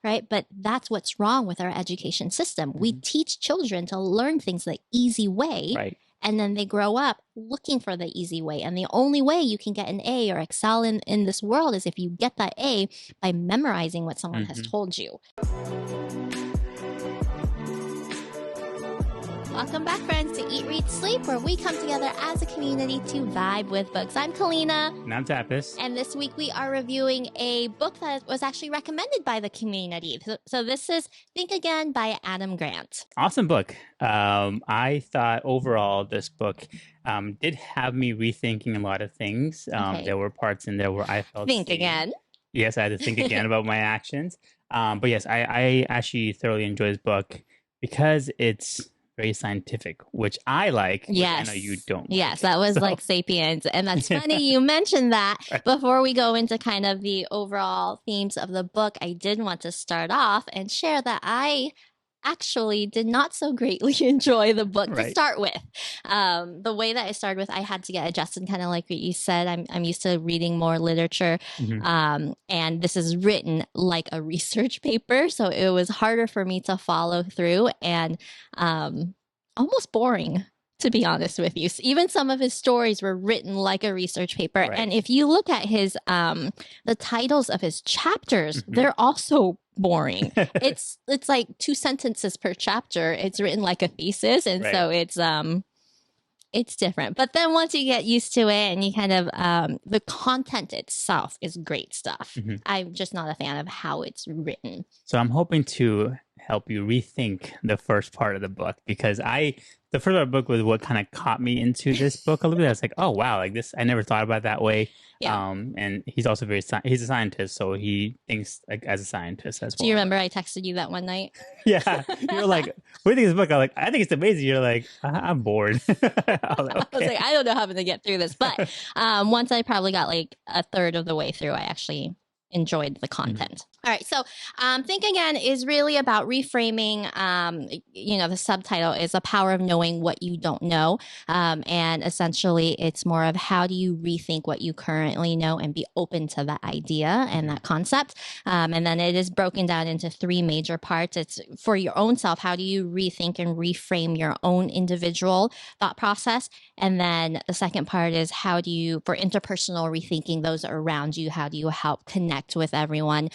right? But that's what's wrong with our education system. We teach children to learn things the easy way. Right. And then they grow up looking for the easy way. And the only way you can get an A or excel in this world is if you get that A by memorizing what someone has told you. Welcome back, friends, to Eat, Read, Sleep, where we come together as a community to vibe with books. I'm Kalina. And I'm Tapis. And this week we are reviewing a book that was actually recommended by the community. So this is Think Again by Adam Grant. Awesome book. I thought overall this book did have me rethinking a lot of things. There were parts in there where I felt... Think again. Yes, I had to think again about my actions. But yes, I actually thoroughly enjoyed this book because it's very scientific, which I like. Yes. I know you don't. Yes, that was like Sapiens. And that's funny you mentioned that. Before we go into kind of the overall themes of the book, I did want to start off and share that I actually did not so greatly enjoy the book to start with. The way that I started with, I had to get adjusted, kind of like what you said. I'm used to reading more literature, and this is written like a research paper, so it was harder for me to follow through and almost boring, to be honest with you. So even some of his stories were written like a research paper. And if you look at his the titles of his chapters, they're also boring. It's like 2 sentences per chapter. It's written like a thesis, and so it's different. But then once you get used to it and you kind of the content itself is great stuff. I'm just not a fan of how it's written. So I'm hoping to help you rethink the first part of the book, because the first part of the book was what kind of caught me into this book a little bit. I was like, oh wow, like this, I never thought about it that way. And he's also he's a scientist, so he thinks like as a scientist as well. Do you remember I texted you that one night? Yeah, you were like, what do you think of this book? I'm like, I think it's amazing. You're like, I'm bored. I was like, I don't know how I'm gonna get through this, but once I probably got like a third of the way through, I actually enjoyed the content. All right, so Think Again is really about reframing. The subtitle is The Power of Knowing What You Don't Know. And essentially, it's more of how do you rethink what you currently know and be open to that idea and that concept. And then it is broken down into 3 major parts. It's for your own self. How do you rethink and reframe your own individual thought process? And then the second part is how do you, for interpersonal rethinking those around you, how do you help connect with everyone?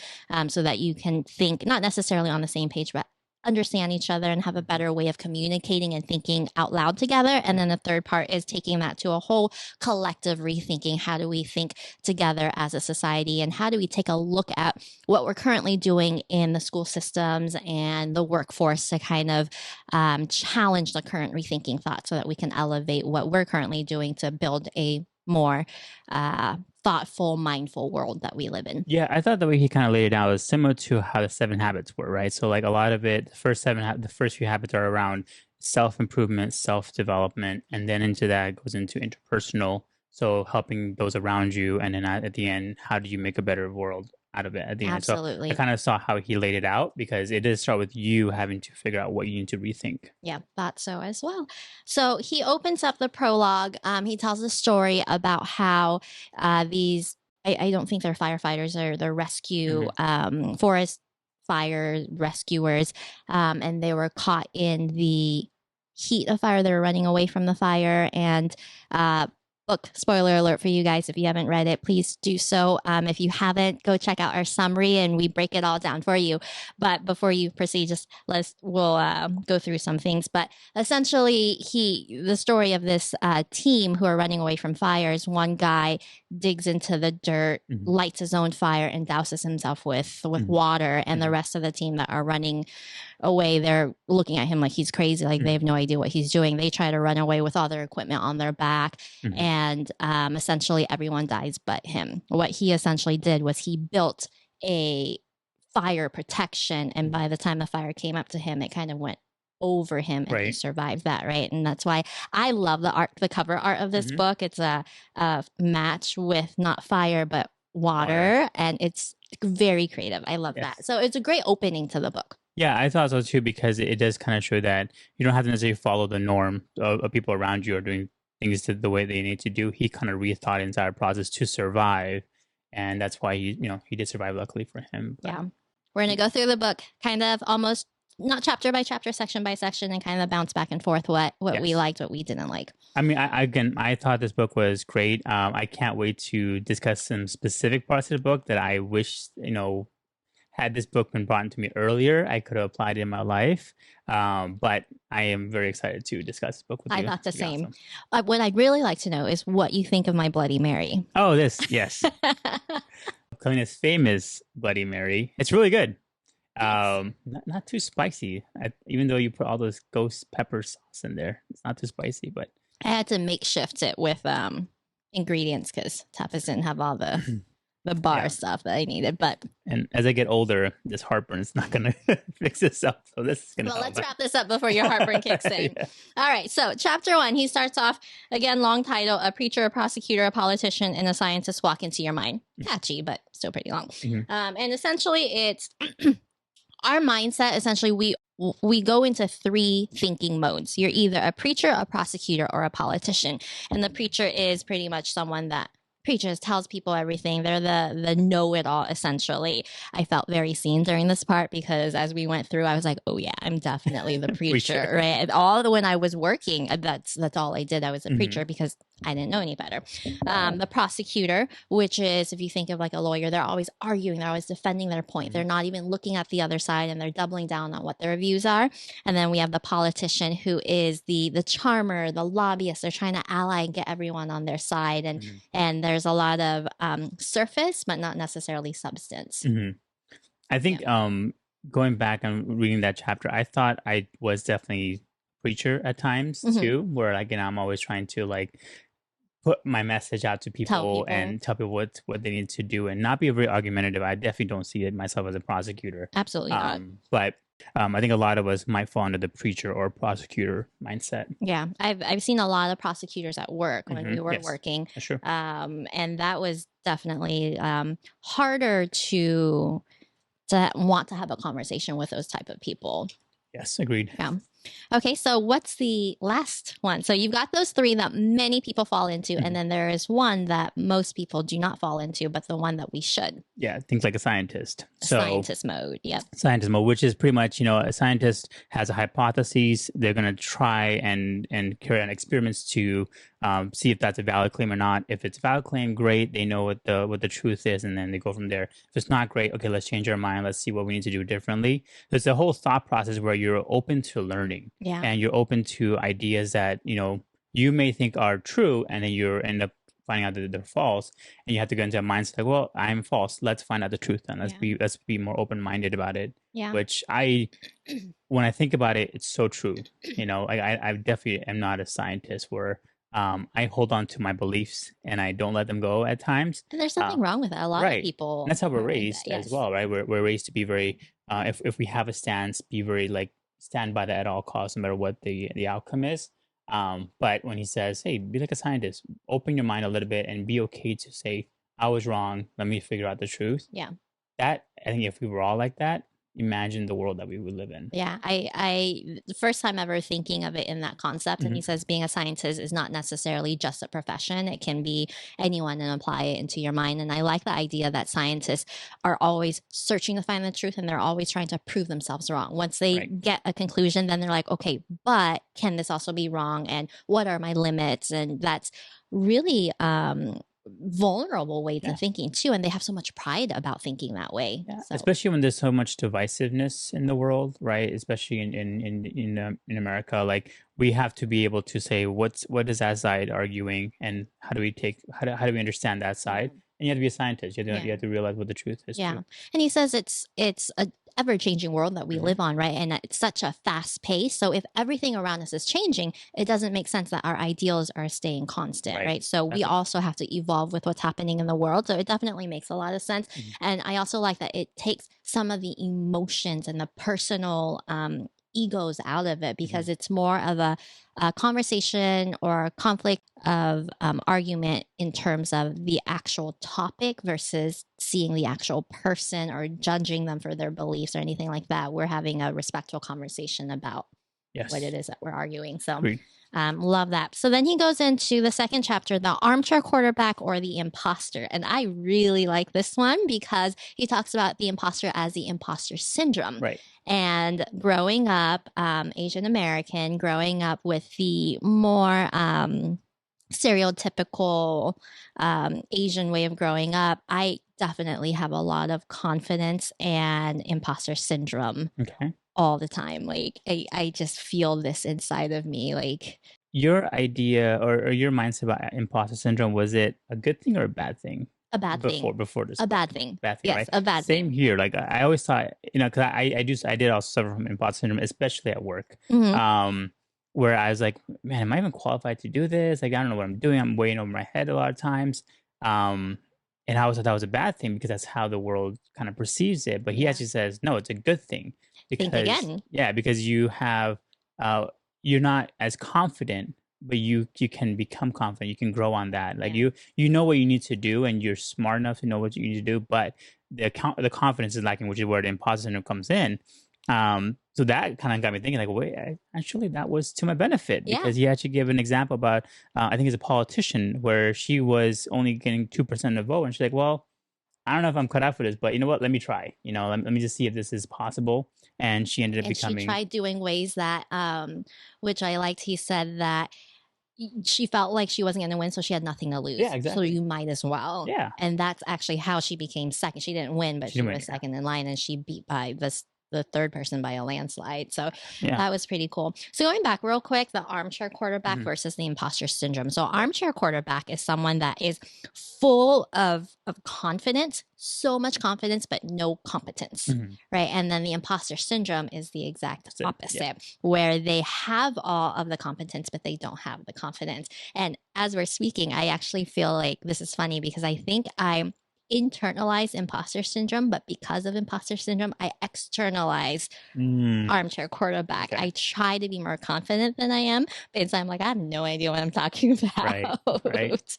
So that you can think not necessarily on the same page, but understand each other and have a better way of communicating and thinking out loud together. And then the third part is taking that to a whole collective rethinking. How do we think together as a society? And how do we take a look at what we're currently doing in the school systems and the workforce to kind of challenge the current rethinking thought so that we can elevate what we're currently doing to build a more thoughtful, mindful world that we live in. Yeah, I thought the way he kind of laid it out was similar to how the 7 habits were, right? So like a lot of it, the first few habits are around self-improvement, self-development, and then into that goes into interpersonal. So helping those around you, and then at the end, how do you make a better world out of it at the end? Absolutely. So I kind of saw how he laid it out, because it does start with you having to figure out what you need to rethink. Yeah, thought so as well. So he opens up the prologue. He tells a story about how these, I don't think they're firefighters, they're rescue, forest fire rescuers, and they were caught in the heat of fire. They were running away from the fire, and book, spoiler alert for you guys, if you haven't read it, please do so. If you haven't, go check out our summary and we break it all down for you. But before you proceed, we'll go through some things. But essentially, the story of this team who are running away from fires, one guy digs into the dirt, lights his own fire, and douses himself with water. And the rest of the team that are running away, they're looking at him like he's crazy, like they have no idea what he's doing. They try to run away with all their equipment on their back, and essentially everyone dies but him. What he essentially did was he built a fire protection, and by the time the fire came up to him, it kind of went over him, and he survived that, right? And that's why I love the cover art of this book. It's a match with not fire but water, and it's very creative. I love that. So it's a great opening to the book. Yeah, I thought so too, because it does kind of show that you don't have to necessarily follow the norm of people around you or doing things the way they need to do. He kind of rethought the entire process to survive, and that's why he did survive, luckily for him. But... Yeah. We're going to go through the book kind of almost not chapter by chapter, section by section, and kind of bounce back and forth what we liked, what we didn't like. I mean, I thought this book was great. I can't wait to discuss some specific parts of the book that I wish, had this book been brought to me earlier, I could have applied it in my life. But I am very excited to discuss this book with you. I thought the same. Awesome. What I'd really like to know is what you think of my Bloody Mary. Oh, yes. Kalina's famous Bloody Mary. It's really good. Not too spicy. Even though you put all those ghost pepper sauce in there, it's not too spicy. But I had to makeshift it with ingredients because Tapas didn't have all the bar stuff that I needed. And as I get older, this heartburn is not going to fix itself. So this is going to. Well, let's wrap this up before your heartburn kicks in. Yeah. All right. So chapter 1, he starts off again, long title: a preacher, a prosecutor, a politician, and a scientist walk into your mind. Catchy, but still pretty long. Mm-hmm. And essentially, it's our mindset. Essentially, we go into 3 thinking modes. You're either a preacher, a prosecutor, or a politician. And the preacher is pretty much someone that preaches, tells people everything. They're the know-it-all, essentially. I felt very seen during this part because as we went through, I was like, oh yeah, I'm definitely the preacher, right? And when I was working, that's all I did. I was a preacher because I didn't know any better. The prosecutor, which is, if you think of like a lawyer, they're always arguing, they're always defending their point. They're not even looking at the other side and they're doubling down on what their views are. And then we have the politician, who is the charmer, the lobbyist. They're trying to ally and get everyone on their side. And there's a lot of surface, but not necessarily substance. I think going back and reading that chapter, I thought I was definitely preacher at times too, where again, I'm always trying to like put my message out to people and tell people what they need to do and not be very argumentative. I definitely don't see it myself as a prosecutor. Absolutely not. But I think a lot of us might fall under the preacher or prosecutor mindset. Yeah, I've seen a lot of prosecutors at work when we were working. Sure. And that was definitely harder to want to have a conversation with those type of people. Yes, agreed. Yeah. Okay, so what's the last one? So you've got those 3 that many people fall into, and then there is one that most people do not fall into, but the one that we should. Yeah, things like a scientist. Scientist mode, yep. Scientist mode, which is pretty much, a scientist has a hypothesis. They're going to try and carry out experiments to see if that's a valid claim or not. If it's a valid claim, great. They know what the truth is, and then they go from there. If it's not great, okay, let's change our mind. Let's see what we need to do differently. There's a whole thought process where you're open to learning, and you're open to ideas that you may think are true, and then you end up finding out that they're false, and you have to go into a mindset like, well, I'm false. Let's find out the truth then. Let's be more open-minded about it. Yeah. Which when I think about it, it's so true. I definitely am not a scientist where I hold on to my beliefs and I don't let them go at times. And there's nothing wrong with that. A lot of people. And that's how we're raised as well, right? We're raised to be very, if we have a stance, be very like stand by that at all costs, no matter what the outcome is. But when he says, hey, be like a scientist, open your mind a little bit and be okay to say, I was wrong. Let me figure out the truth. Yeah. That, I think if we were all like that, imagine the world that we would live in. Yeah. I the first time ever thinking of it in that concept, and he says being a scientist is not necessarily just a profession. It can be anyone, and apply it into your mind. And I like the idea that scientists are always searching to find the truth, and they're always trying to prove themselves wrong. Once they get a conclusion, then they're like, okay, but can this also be wrong? And what are my limits? And that's really vulnerable way to thinking too, and they have so much pride about thinking that way. So. Especially when there's so much divisiveness in the world, right? Especially in America, like we have to be able to say what is that side arguing, and how do we understand that side? And you have to be a scientist. You have to realize what the truth is. Yeah, and he says it's a ever-changing world that we live on, right? And it's such a fast pace. So if everything around us is changing, it doesn't make sense that our ideals are staying constant, right? So we also have to evolve with what's happening in the world. So it definitely makes a lot of sense. And I also like that it takes some of the emotions and the personal egos out of it, because it's more of a conversation or a conflict of argument in terms of the actual topic versus seeing the actual person or judging them for their beliefs or anything like that. We're having a respectful conversation about what it is that we're arguing. So Agreed. love that. So then he goes into the second chapter, the armchair quarterback or the imposter. And I really like this one because he talks about the imposter as the imposter syndrome. Right. And growing up, Asian American, growing up with the more stereotypical Asian way of growing up, I definitely have a lot of confidence and imposter syndrome. Okay. All the time. Like I just feel this inside of me. Like your idea or your mindset about imposter syndrome, was it a good thing or a bad thing? A bad thing. Before this. A bad thing. Bad thing, yes, right? A bad Same thing. here. Like I always thought, because I did also suffer from imposter syndrome, especially at work. Where I was like, man, am I even qualified to do this? Like, I don't know what I'm doing. I'm way over my head a lot of times. And I always thought that was a bad thing because that's how the world kind of perceives it. But he actually says, no, it's a good thing. Because, think again. Yeah, because you have, you're not as confident, but you can become confident. You can grow on that. Like you know what you need to do, and you're smart enough to know what you need to do. But the confidence is lacking, which is where the imposter syndrome comes in. So that kind of got me thinking, like, wait, actually, that was to my benefit because he actually gave an example about, I think it's a politician where she was only getting 2% of the vote, and she's like, well, I don't know if I'm cut out for this, but you know what? Let me try. Let me just see if this is possible. And she ended up becoming. She tried doing ways that, which I liked. He said that she felt like she wasn't going to win, so she had nothing to lose. Yeah, exactly. So you might as well. Yeah. And that's actually how she became second. She didn't win, but she was second in line, and she beat by the third person by a landslide. So that was pretty cool. So going back real quick, the armchair quarterback versus the imposter syndrome. So armchair quarterback is someone that is full of confidence, so much confidence, but no competence, right? And then the imposter syndrome is the exact opposite, where they have all of the competence, but they don't have the confidence. And as we're speaking, I actually feel like this is funny because I think I internalize imposter syndrome, but because of imposter syndrome, I externalize armchair quarterback. I try to be more confident than I am, but inside I'm like, I have no idea what I'm talking about. Right.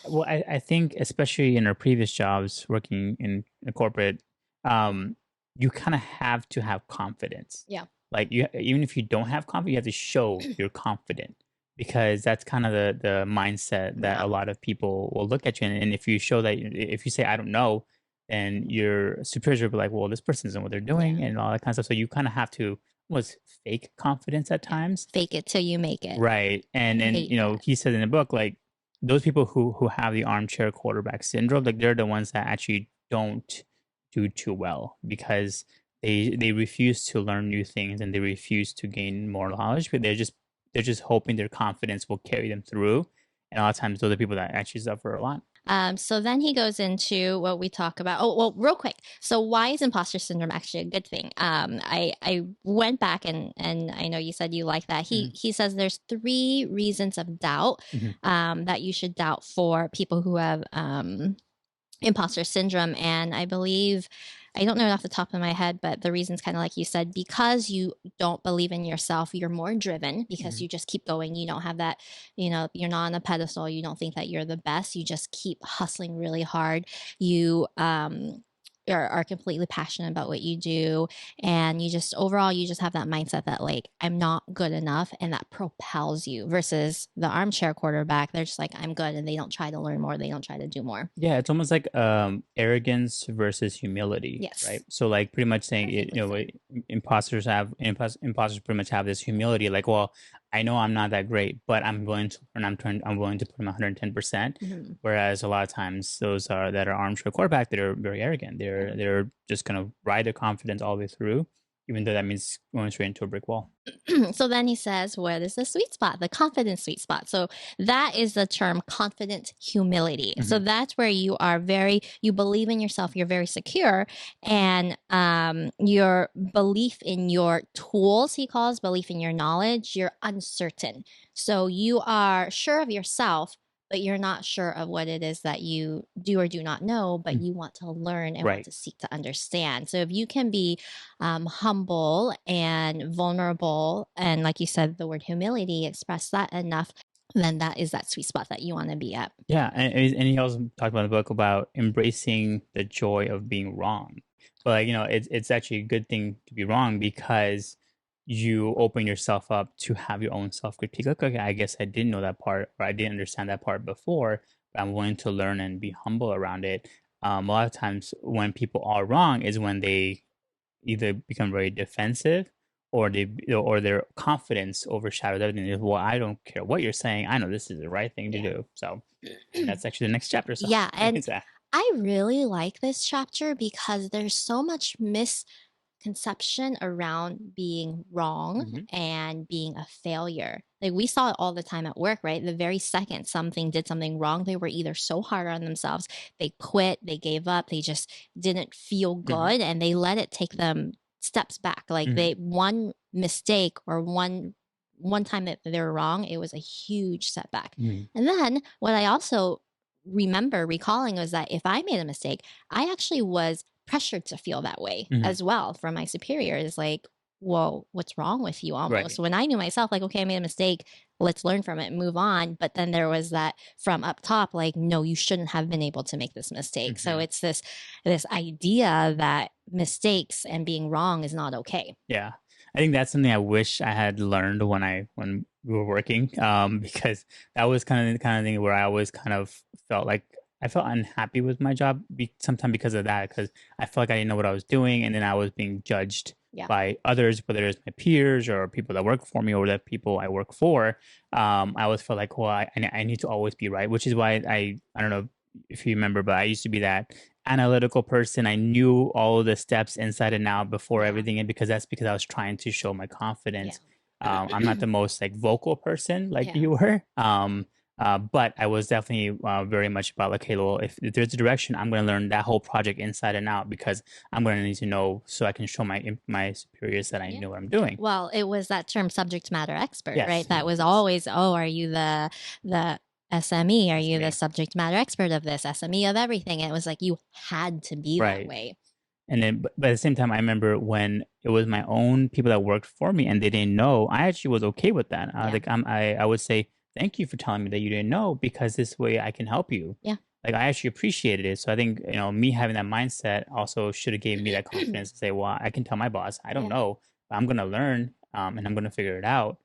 Well, I think especially in our previous jobs working in a corporate, you kind of have to have confidence. Yeah. Like even if you don't have confidence, you have to show you're confident. Because that's kind of the mindset that a lot of people will look at you. And if you show that, if you say, I don't know, then your superiors will be like, well, this person doesn't know what they're doing and all that kind of stuff. So you kind of have to fake confidence at times. Fake it till you make it. Right. And he said in the book, like those people who have the armchair quarterback syndrome, like they're the ones that actually don't do too well because they refuse to learn new things and they refuse to gain more knowledge, but they're just hoping their confidence will carry them through. And a lot of times those are people that actually suffer a lot. So then he goes into what we talk about. Oh, well, real quick. So why is imposter syndrome actually a good thing? I went back and I know you said you like that. He says there's 3 reasons of doubt that you should doubt for people who have imposter syndrome. And I believe, I don't know it off the top of my head, but the reason's kind of like you said, because you don't believe in yourself, you're more driven because you just keep going. You don't have that, you're not on a pedestal. You don't think that you're the best. You just keep hustling really hard. You, are completely passionate about what you do, and you just have that mindset that like I'm not good enough, and that propels you. Versus the armchair quarterback, they're just like I'm good, and they don't try to learn more, they don't try to do more. Yeah, it's almost like arrogance versus humility. Yes. Right. So like pretty much saying imposters pretty much have this humility, like, well, I know I'm not that great, but I'm willing to learn. I'm willing to put in 110%. Whereas a lot of times those that are armchair quarterback, that are very arrogant. They're just gonna ride their confidence all the way through, even though that means going straight into a brick wall. So then he says, what is the sweet spot? The confidence sweet spot. So that is the term confident humility. So that's where you believe in yourself, you're very secure, and your belief in your tools, he calls belief in your knowledge, you're uncertain. So you are sure of yourself, but you're not sure of what it is that you do or do not know, but you want to learn and want to seek to understand. So if you can be humble and vulnerable, and like you said, the word humility, express that enough, then that is that sweet spot that you want to be at. Yeah, and he also talked about in the book about embracing the joy of being wrong. But like, it's actually a good thing to be wrong because you open yourself up to have your own self-critique. Like, okay, I guess I didn't know that part, or I didn't understand that part before, but I'm willing to learn and be humble around it. A lot of times when people are wrong is when they either become very defensive, or their confidence overshadows everything. Well, I don't care what you're saying. I know this is the right thing to do. So that's actually the next chapter. So Yeah, and I really like this chapter because there's so much misconception around being wrong and being a failure. Like we saw it all the time at work, right? The very second something did something wrong, they were either so hard on themselves, they quit, they gave up, they just didn't feel good, and they let it take them steps back. Like they one mistake or one time that they were wrong, it was a huge setback. And then what I also remember recalling was that if I made a mistake, I actually was pressured to feel that way as well from my superiors. Like, whoa, what's wrong with you? Almost. When I knew myself, like, okay, I made a mistake, let's learn from it and move on. But then there was that from up top, like, no, you shouldn't have been able to make this mistake. So it's this idea that mistakes and being wrong is not okay. Yeah. I think that's something I wish I had learned when we were working, because that was kind of the thing where I always kind of felt like I felt unhappy with my job sometimes because of that, because I felt like I didn't know what I was doing, and then I was being judged by others, whether it's my peers or people that work for me or the people I work for. I always felt like, well, I need to always be right, which is why I don't know if you remember, but I used to be that analytical person. I knew all of the steps inside and out before everything, and because I was trying to show my confidence. I'm not the most like vocal person like you were, but I was definitely very much about like, hey, well, if there's a direction, I'm going to learn that whole project inside and out, because I'm going to need to know so I can show my superiors that I know what I'm doing. Well, it was that term subject matter expert, right? That was always, oh, are you the SME? Are you the subject matter expert of this, SME of everything? And it was like you had to be that way. And then, but at the same time, I remember when it was my own people that worked for me and they didn't know, I actually was okay with that. Like I would say, thank you for telling me that you didn't know, because this way I can help you. Yeah. Like I actually appreciated it. So I think, me having that mindset also should have gave me that confidence to say, well, I can tell my boss, I don't know, but I'm going to learn, and I'm going to figure it out.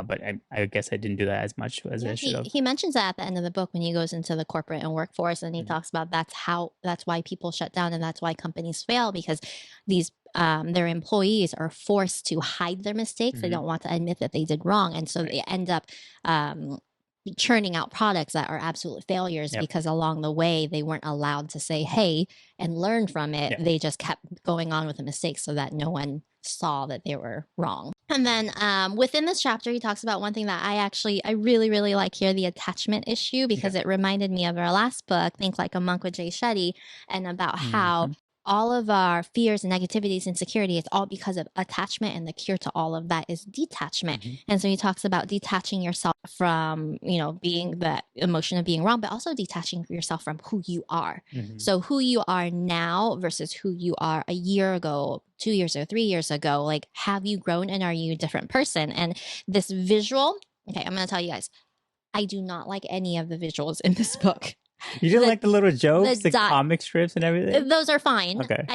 But I guess I didn't do that as much as I should have. He mentions that at the end of the book when he goes into the corporate and workforce, and he talks about that's why people shut down and that's why companies fail, because these their employees are forced to hide their mistakes. They don't want to admit that they did wrong, and so they end up churning out products that are absolute failures because along the way they weren't allowed to say hey and learn from it. They just kept going on with the mistakes so that no one saw that they were wrong. And then within this chapter, he talks about one thing that I really, really like here, the attachment issue, because it reminded me of our last book, Think Like a Monk with Jay Shetty, and about how all of our fears and negativities, insecurity, it's all because of attachment, and the cure to all of that is detachment. And so he talks about detaching yourself from, being that emotion of being wrong, but also detaching yourself from who you are. So who you are now versus who you are a year ago, 2 years or 3 years ago, like, have you grown and are you a different person? And this visual, okay, I'm going to tell you guys, I do not like any of the visuals in this book. You didn't like the little jokes, the comic strips and everything? Those are fine. Okay.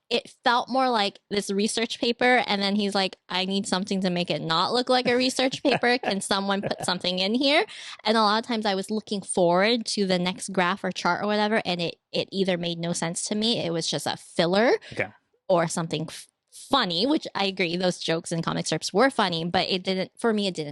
It felt more like this research paper, and then he's like, I need something to make it not look like a research paper. Can someone put something in here? And a lot of times I was looking forward to the next graph or chart or whatever, and it either made no sense to me, it was just a filler, or something funny, which I agree, those jokes and comic strips were funny, but it didn't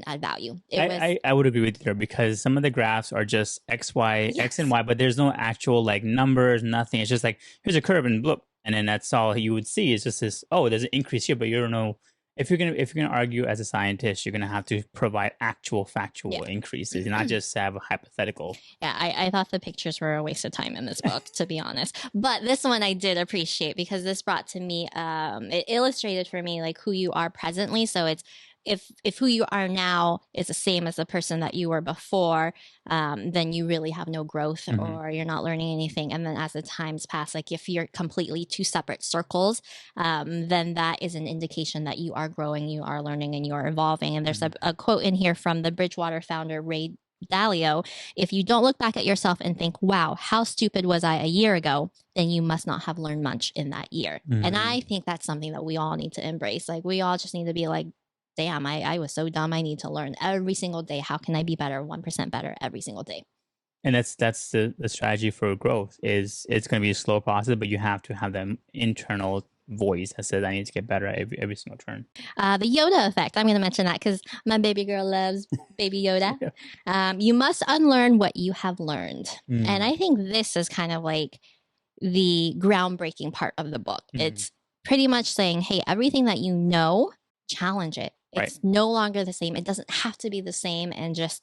add value. I would agree with you there, because some of the graphs are just X, Y, X and Y, but there's no actual like numbers, nothing. It's just like, here's a curve and bloop. And then that's all you would see is just this, oh, there's an increase here, but you don't know. If you're gonna argue as a scientist, you're gonna have to provide actual factual increases, not just have a hypothetical. Yeah, I thought the pictures were a waste of time in this book, to be honest. But this one I did appreciate, because this brought to me, it illustrated for me like who you are presently. So it's if who you are now is the same as the person that you were before, then you really have no growth, or you're not learning anything. And then as the times pass, like if you're completely two separate circles, then that is an indication that you are growing, you are learning, and you are evolving. And there's a quote in here from the Bridgewater founder, Ray Dalio, if you don't look back at yourself and think, wow, how stupid was I a year ago, then you must not have learned much in that year. And I think that's something that we all need to embrace. Like, we all just need to be like, damn, I was so dumb. I need to learn every single day. How can I be better, 1% better every single day? And that's the strategy for growth. Is it's going to be a slow process, but you have to have that internal voice that says, I need to get better at every single turn. The Yoda Effect. I'm going to mention that because my baby girl loves Baby Yoda. You must unlearn what you have learned. And I think this is kind of like the groundbreaking part of the book. It's pretty much saying, hey, everything that you know, challenge it. It's no longer the same. It doesn't have to be the same, and just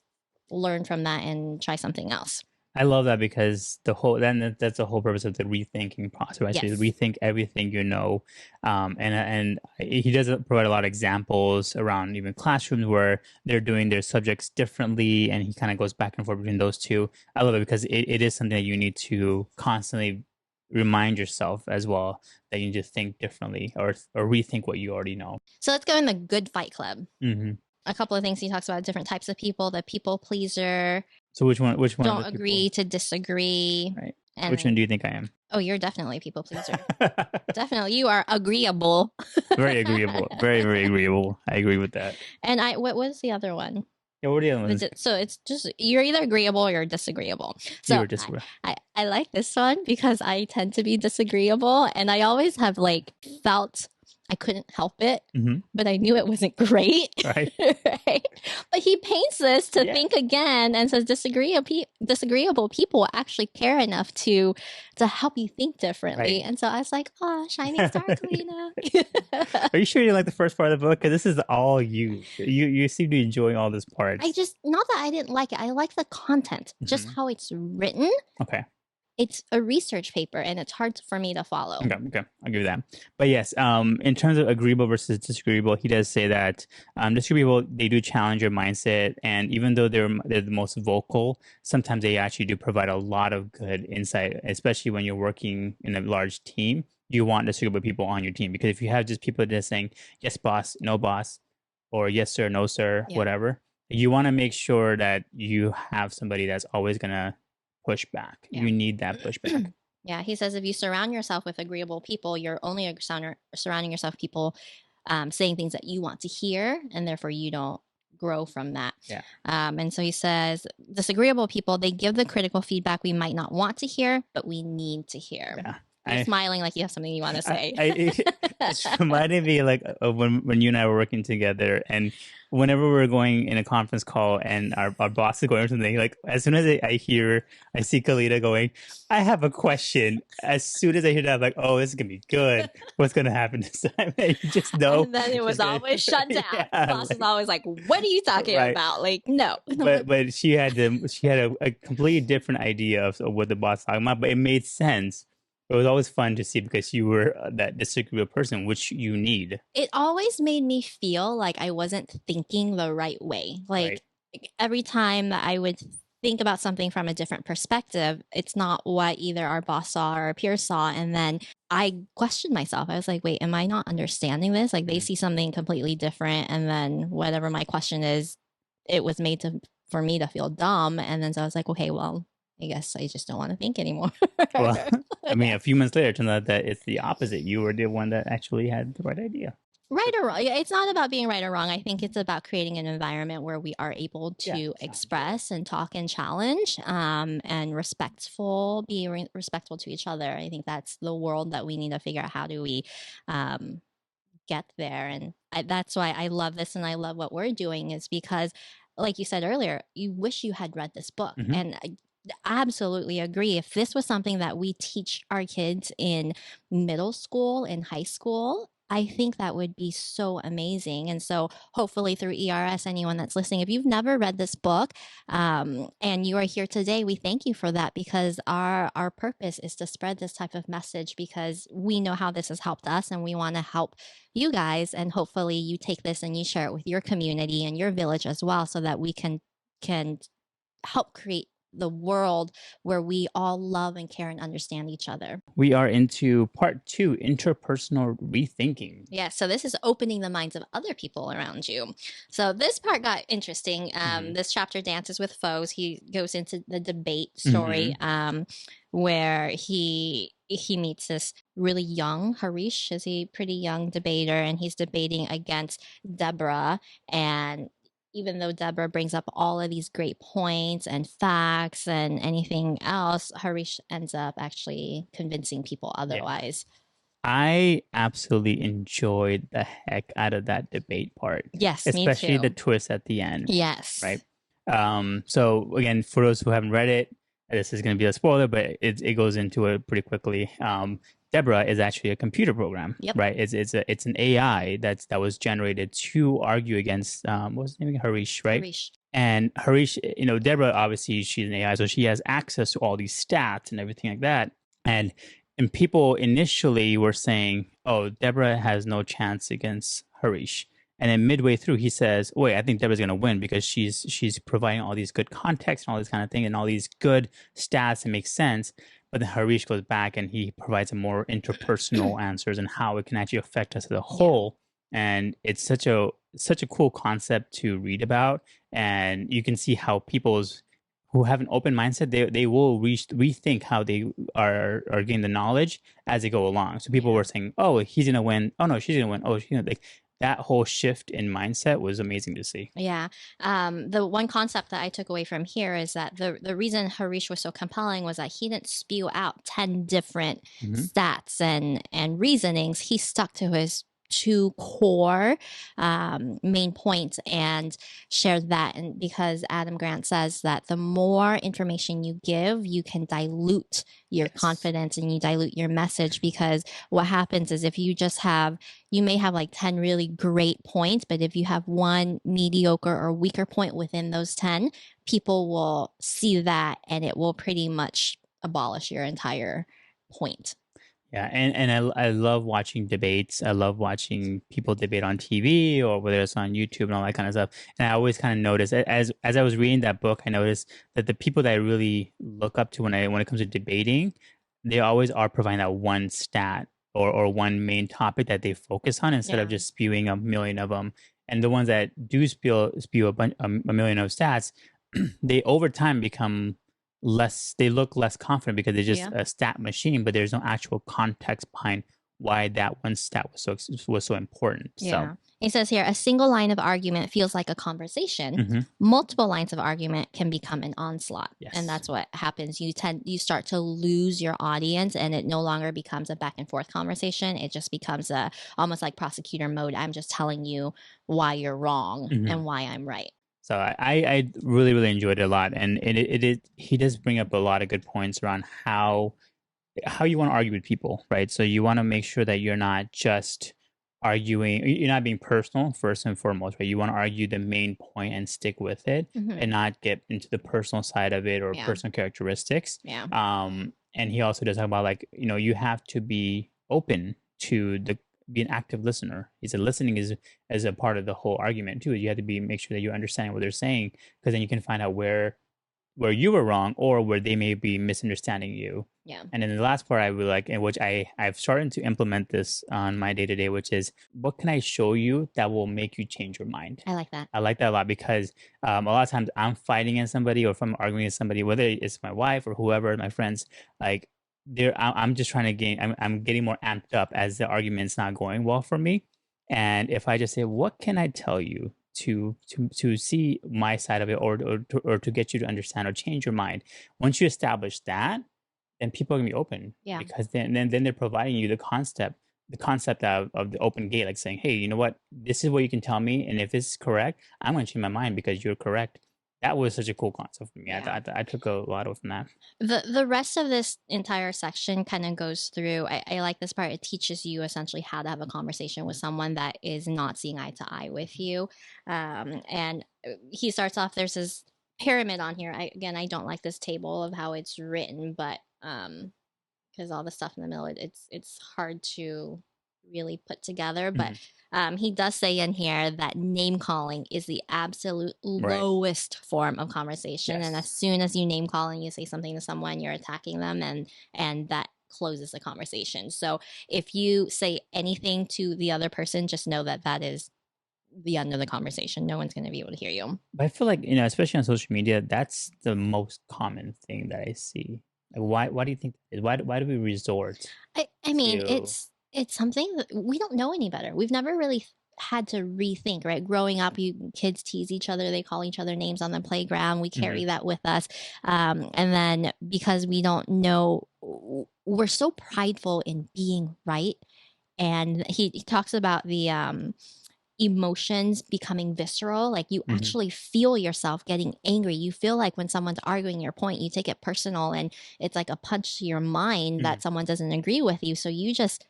learn from that and try something else. I love that, because that's the whole purpose of the rethinking process, right? So you rethink everything you know, and he does provide a lot of examples around even classrooms where they're doing their subjects differently, and he kind of goes back and forth between those two. I love it because it is something that you need to constantly remind yourself as well, that you need to think differently or rethink what you already know. So let's go in the Good Fight Club. A couple of things he talks about: different types of people, the people pleaser. So which one? Don't agree to disagree. Right. And which one do you think I am? Oh, you're definitely a people pleaser. Definitely, you are agreeable. Very agreeable. Very, very agreeable. I agree with that. And what was the other one? Yeah, what are the other ones? So it's just, you're either agreeable or you're disagreeable. So you're disagreeable. I like this one because I tend to be disagreeable, and I always have like felt I couldn't help it, but I knew it wasn't great. Right. Right? But he paints this to think again and says disagreeable people actually care enough to help you think differently. Right. And so I was like, oh, shining star Kalina. Are you sure you like the first part of the book? Because this is all you. You seem to be enjoying all this part. Not that I didn't like it. I like the content, just how it's written. Okay. It's a research paper, and it's hard for me to follow. Okay, I'll give you that. But yes, in terms of agreeable versus disagreeable, he does say that disagreeable, they do challenge your mindset, and even though they're the most vocal, sometimes they actually do provide a lot of good insight, especially when you're working in a large team. You want disagreeable people on your team, because if you have just people just saying yes boss, no boss, or yes sir, no sir, whatever, you want to make sure that you have somebody that's always gonna push back. You need that pushback. Yeah, he says if you surround yourself with agreeable people, you're only surrounding yourself with people saying things that you want to hear, and therefore you don't grow from that. Yeah. And so he says disagreeable people, they give the critical feedback we might not want to hear, but we need to hear. Yeah. You're smiling like you have something you want to say. It's reminding me like of when you and I were working together, and whenever we were going in a conference call and our boss is going or something, like as soon as I see Kalina going, I have a question. As soon as I hear that, I'm like, oh, this is going to be good. What's going to happen this time? And you just know. And then it was always shut down. The boss was always like, what are you talking about? Like, no. But she had a completely different idea of what the boss was talking about, but it made sense. It was always fun to see because you were that disagreeable person, which you need. It always made me feel like I wasn't thinking the right way. Like every time that I would think about something from a different perspective, it's not what either our boss saw or our peers saw. And then I questioned myself. I was like, wait, am I not understanding this? Like they see something completely different. And then whatever my question is, it was made for me to feel dumb. And then so I was like, okay, well, I guess I just don't want to think anymore. Well, I mean, a few months later, it turned out that it's the opposite. You were the one that actually had the right idea. Right or wrong. It's not about being right or wrong. I think it's about creating an environment where we are able to express and talk and challenge and be respectful to each other. I think that's the world that we need to figure out. How do we get there? And that's why I love this, and I love what we're doing, is because, like you said earlier, you wish you had read this book. And I absolutely agree. If this was something that we teach our kids in middle school and high school, I think that would be so amazing. And so hopefully through ERS, anyone that's listening, if you've never read this book and you are here today, we thank you for that, because our purpose is to spread this type of message, because we know how this has helped us and we want to help you guys. And hopefully you take this and you share it with your community and your village as well, so that we can help create the world where we all love and care and understand each other. We are into part 2, interpersonal rethinking. Yeah, so this is opening the minds of other people around you. So this part got interesting. This chapter dances with foes. He goes into the debate story where he meets this really young Harish, is he pretty young debater, and he's debating against Deborah. And even though Deborah brings up all of these great points and facts and anything else, Harish ends up actually convincing people otherwise. Yeah. I absolutely enjoyed the heck out of that debate part. Yes, especially me too. the twist at the end. Yes. Right. So again, for those who haven't read it, this is going to be a spoiler, but it goes into it pretty quickly. Deborah is actually a computer program, right? It's an AI that was generated to argue against what was his name? Harish, right? Harish. And Harish, Deborah, obviously she's an AI, so she has access to all these stats and everything like that. And people initially were saying, "Oh, Deborah has no chance against Harish." And then midway through, he says, "Wait, I think Deborah's going to win because she's providing all these good context and all this kind of thing and all these good stats that make sense." But then Harish goes back and he provides a more interpersonal answers and how it can actually affect us as a whole. And it's such a cool concept to read about. And you can see how people's who have an open mindset, they will rethink how they are getting the knowledge as they go along. So people were saying, "Oh, he's gonna win. Oh no, she's gonna win. Oh, she's gonna," like that whole shift in mindset was amazing to see. Yeah. The one concept that I took away from here is that the reason Harish was so compelling was that he didn't spew out 10 different stats and reasonings. He stuck to his 2 core main points and shared that. And because Adam Grant says that the more information you give, you can dilute your confidence and you dilute your message, because what happens is if you just have, you may have like 10 really great points, but if you have one mediocre or weaker point within those 10, people will see that and it will pretty much abolish your entire point. Yeah, and I love watching debates. I love watching people debate on TV or whether it's on YouTube and all that kind of stuff. And I always kind of notice as I was reading that book, I noticed that the people that I really look up to when it comes to debating, they always are providing that one stat or one main topic that they focus on instead of just spewing a million of them. And the ones that do spew a million of stats, they over time become they look less confident because they're just a stat machine, but there's no actual context behind why that one stat was so important. Yeah. So he says here, a single line of argument feels like a conversation. Multiple lines of argument can become an onslaught. And that's what happens. You start to lose your audience and it no longer becomes a back and forth conversation. It just becomes almost like prosecutor mode. I'm just telling you why you're wrong and why I'm right. So I really, really enjoyed it a lot. And he does bring up a lot of good points around how you want to argue with people, right? So you want to make sure that you're not just arguing, you're not being personal first and foremost, right? You want to argue the main point and stick with it and not get into the personal side of it or personal characteristics. And he also does talk about like, you have to be open to be an active listener. He said listening is a part of the whole argument too. You have to make sure that you're understanding what they're saying, because then you can find out where you were wrong or where they may be misunderstanding you. Yeah. And then the last part I would like, in which I've started to implement this on my day to day, which is what can I show you that will make you change your mind? I like that. I like that a lot because a lot of times I'm fighting against somebody or if I'm arguing with somebody, whether it's my wife or whoever, my friends, like I'm just trying to I'm getting more amped up as the argument's not going well for me. And if I just say, what can I tell you to see my side of it or to get you to understand or change your mind? Once you establish that, then people are gonna be open. Yeah. Because then they're providing you the concept of the open gate, like saying, hey, you know what? This is what you can tell me. And if it's correct, I'm gonna change my mind because you're correct. That was such a cool concept for me. Yeah. I took a lot from that. The rest of this entire section kind of goes through, I like this part. It teaches you essentially how to have a conversation with someone that is not seeing eye to eye with you. And he starts off, there's this pyramid on here. I don't like this table of how it's written, but because all the stuff in the middle, it's hard to really put together. But Mhm. he does say in here that name calling is the absolute Right. lowest form of conversation. And as Yes. soon as you name call and you say something to someone, you're attacking them, and that closes the conversation. So if you say anything to the other person, just know that that is the end of the conversation. No one's going to be able to hear you. But I feel like, especially on social media, that's the most common thing that I see. Like, why do you think that is? Why do we resort I mean, to it's something that we don't know any better. We've never really had to rethink, right? Growing up, you kids tease each other, they call each other names on the playground. We carry Mhm. that with us, and then because we don't know, we're so prideful in being right. And he talks about the emotions becoming visceral. Like you Mhm. actually feel yourself getting angry. You feel like when someone's arguing your point, you take it personal, and it's like a punch to your mind that Mhm. someone doesn't agree with you. So you just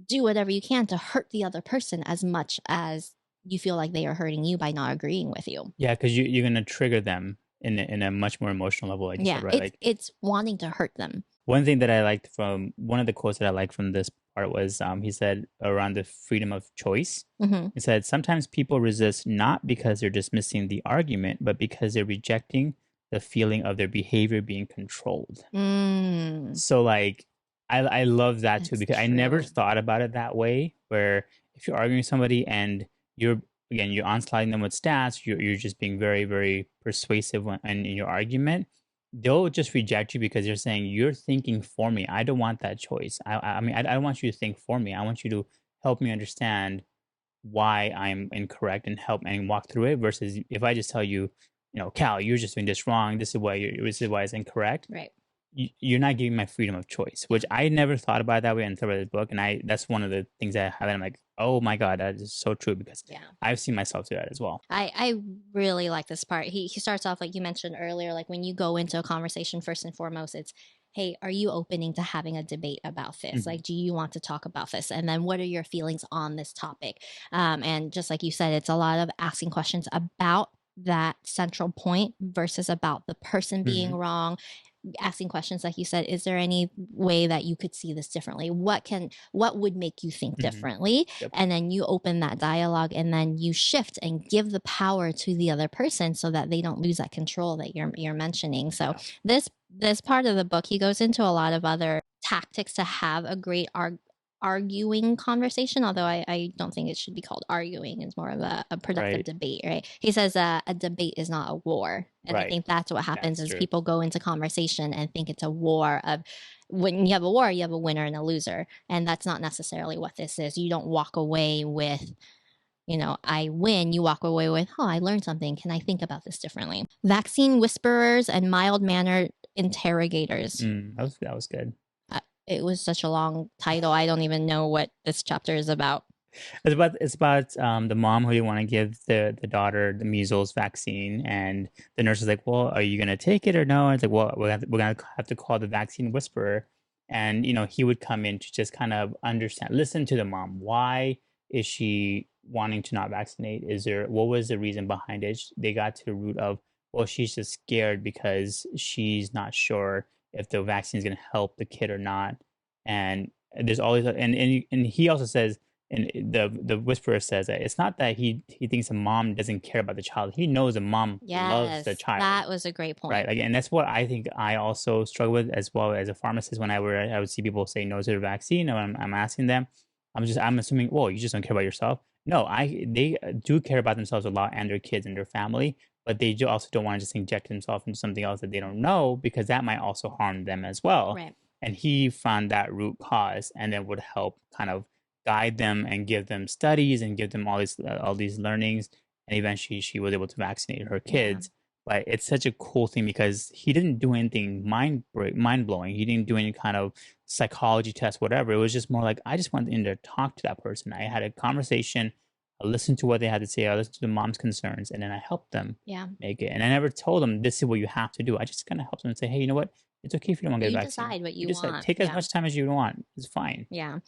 do whatever you can to hurt the other person as much as you feel like they are hurting you by not agreeing with you. Yeah, because you're gonna trigger them in a much more emotional level, like you Yeah, said, right? Like, it's wanting to hurt them. one thing that I liked from one of the quotes that I liked from this part was he said around the freedom of choice. Hmm. He said sometimes people resist not because they're dismissing the argument, but because they're rejecting the feeling of their behavior being controlled. Mm, So like I love that too that's because I never true. thought about it that way. Where if you're arguing with somebody and you're again you're onslaughting them with stats, you're just being very very persuasive in your argument. They'll just reject you because you're saying you're thinking for me. I don't want that choice. I mean I don't want you to think for me. I want you to help me understand why I'm incorrect and help and walk through it. Versus if I just tell you, Cal, you're just doing this wrong. This is why it's incorrect. Right. You're not giving my freedom of choice, Yeah. which I never thought about that way until I read this book. And that's one of the things that I have. And I'm like, oh my God, that is so true because Yeah. I've seen myself do that as well. I really like this part. He starts off like you mentioned earlier, like when you go into a conversation, first and foremost, it's, hey, are you opening to having a debate about this? Hmm. Like, do you want to talk about this? And then what are your feelings on this topic? And just like you said, it's a lot of asking questions about that central point versus about the person being Hmm. wrong, asking questions like you said, is there any way that you could see this differently? What would make you think Hmm. differently? Yep. And then you open that dialogue, and then you shift and give the power to the other person so that they don't lose that control that you're mentioning. So Yeah. this part of the book, he goes into a lot of other tactics to have a great arguing conversation, although I don't think it should be called arguing. It's more of a productive Right. debate, right? He says a debate is not a war. And I Right. think that's what happens That's is true. people go into conversation and think it's a war of, when you have a war, you have a winner and a loser. And that's not necessarily what this is. You don't walk away with, I win. You walk away with, oh, I learned something. Can I think about this differently? Vaccine whisperers and mild mannered interrogators. That was good. It was such a long title. I don't even know what this chapter is about. It's about the mom who didn't want to give the daughter the measles vaccine, and the nurse was like, "Well, are you gonna take it or no?" And it's like, "Well, we're gonna have to call the vaccine whisperer," and he would come in to just kind of understand, listen to the mom. Why is she wanting to not vaccinate? What was the reason behind it? They got to the root of, well, she's just scared because she's not sure if the vaccine is gonna help the kid or not, and there's always and he also says and the whisperer says that it's not that he thinks a mom doesn't care about the child. He knows a mom loves the Yes, child, that was a great right? point. Like, and that's what I think I also struggle with as well as a pharmacist. Whenever I would see people say no to the vaccine, and I'm asking them, I'm assuming, well, you just don't care about yourself. No, they do care about themselves a lot and their kids and their family, but they also don't want to just inject themselves into something else that they don't know because that might also harm them as well. Right. And he found that root cause and then would help kind of guide them and give them studies and give them all these learnings. And eventually, she was able to vaccinate her Yeah. kids. But it's such a cool thing because he didn't do anything mind blowing. He didn't do any kind of psychology test, whatever. It was just more like I just went in there to talk to that person. I had a conversation. I listened to what they had to say. I listened to the mom's concerns, and then I helped them Yeah. make it. And I never told them this is what you have to do. I just kind of helped them and say, hey, you know what? It's okay if you don't want to You get back to me. decide what you decide. want. Take as much time as you want. It's fine. Yeah.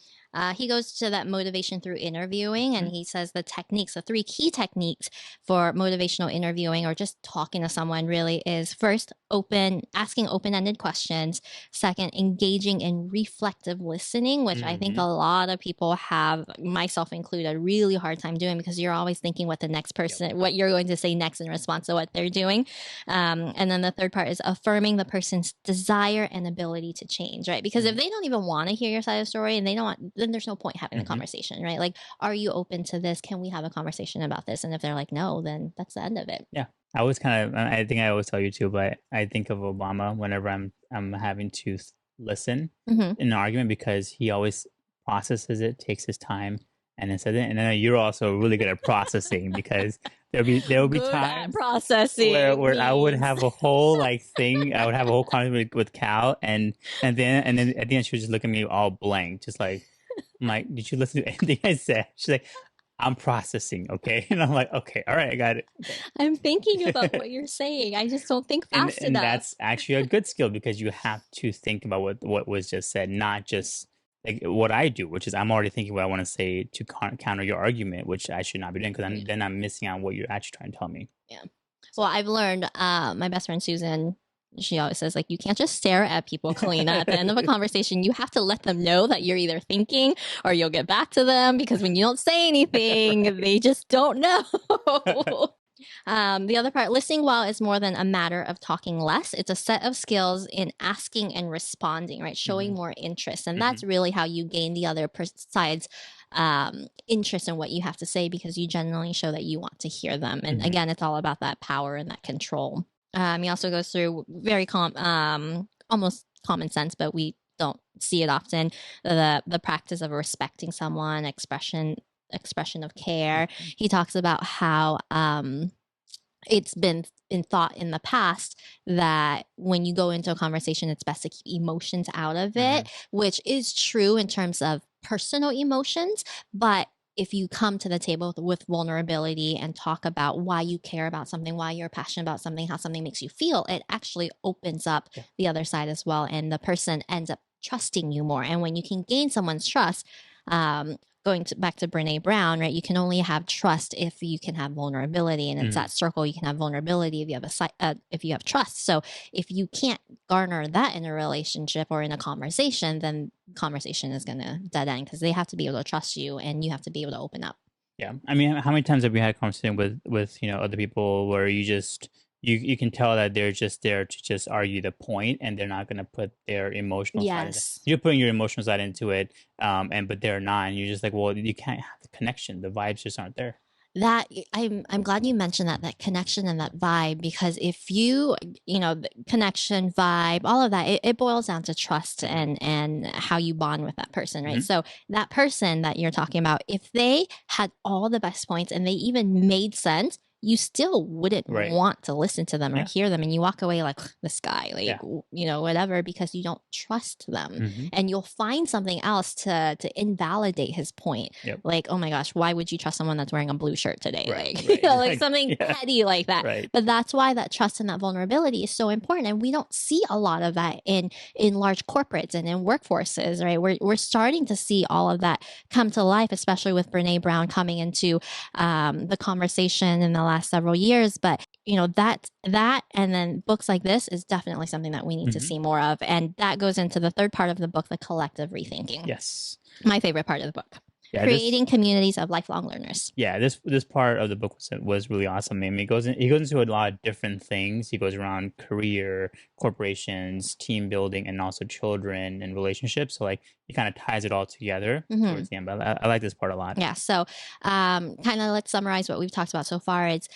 He goes to that motivation through interviewing, and he says the techniques, the 3 key techniques for motivational interviewing or just talking to someone really is first, asking open-ended questions. Second, engaging in reflective listening, which I think a lot of people have, myself included, a really hard time doing because you're always thinking what the next person, what you're going to say next in response to what they're doing. And then the third part is affirming the person's desire and ability to change, right? Because if they don't even want to hear your side of the story and they don't want, then there's no point having the conversation, right? Like, are you open to this? Can we have a conversation about this? And if they're like, no, then that's the end of it. Yeah. I always I think I always tell you too, but I think of Obama whenever I'm having to listen in an argument because he always processes it, takes his time, and then says it. And then you're also really good at processing because there will be times processing where I would have a whole thing. I would have a whole conversation with Cal, and then at the end she would just look at me all blank, just like, I'm like, did you listen to anything I said? She's like, I'm processing, okay? And I'm like, okay, all right, I got it. Okay. I'm thinking about what you're saying. I just don't think fast enough. And that's actually a good skill because you have to think about what was just said, not just like what I do, which is I'm already thinking what I want to say to counter your argument, which I should not be doing because then I'm missing on what you're actually trying to tell me. Yeah. Well, I've learned, my best friend Susan, she always says, like, you can't just stare at people, Kalina. At the end of a conversation, you have to let them know that you're either thinking or you'll get back to them, because when you don't say anything, they just don't know. The other part, listening well is more than a matter of talking less. It's a set of skills in asking and responding, right? Showing more interest. And that's really how you gain the other side's interest in what you have to say, because you genuinely show that you want to hear them. And again, it's all about that power and that control. He also goes through very almost common sense, but we don't see it often. The practice of respecting someone, expression of care. He talks about how it's been thought in the past that when you go into a conversation, it's best to keep emotions out of it, which is true in terms of personal emotions, but if you come to the table with vulnerability and talk about why you care about something, why you're passionate about something, how something makes you feel, it actually opens up the other side as well. And the person ends up trusting you more. And when you can gain someone's trust, back to Brene Brown, right? You can only have trust if you can have vulnerability, and it's that circle. You can have vulnerability if you have if you have trust. So if you can't garner that in a relationship or in a conversation, then conversation is going to dead end, because they have to be able to trust you, and you have to be able to open up. Yeah, I mean, how many times have we had a conversation with other people where you just you can tell that they're just there to just argue the point, and they're not going to put their emotional side. You're putting your emotional side into it, but they're not, and you're just like, well, you can't have the connection. The vibes just aren't there. That I'm glad you mentioned that connection and that vibe, because if you connection, vibe, all of that, it boils down to trust and how you bond with that person, right? So that person that you're talking about, if they had all the best points and they even made sense, you still wouldn't want to listen to them or hear them, and you walk away like, this guy, like, whatever, because you don't trust them. And you'll find something else to invalidate his point. Like, oh my gosh, why would you trust someone that's wearing a blue shirt today? Like something petty like that. But that's why that trust and that vulnerability is so important. And we don't see a lot of that in large corporates and in workforces, right? We're starting to see all of that come to life, especially with Brene Brown coming into the conversation in the last several years. But that and then books like this is definitely something that we need to see more of, and that goes into the third part of the book, the collective rethinking. Yes, my favorite part of the book. Creating communities of lifelong learners. Yeah, this part of the book was really awesome. I mean, he goes into a lot of different things. He goes around career, corporations, team building, and also children and relationships. So he kind of ties it all together towards the end. But I like this part a lot. Yeah. So kind of let's summarize what we've talked about so far. It's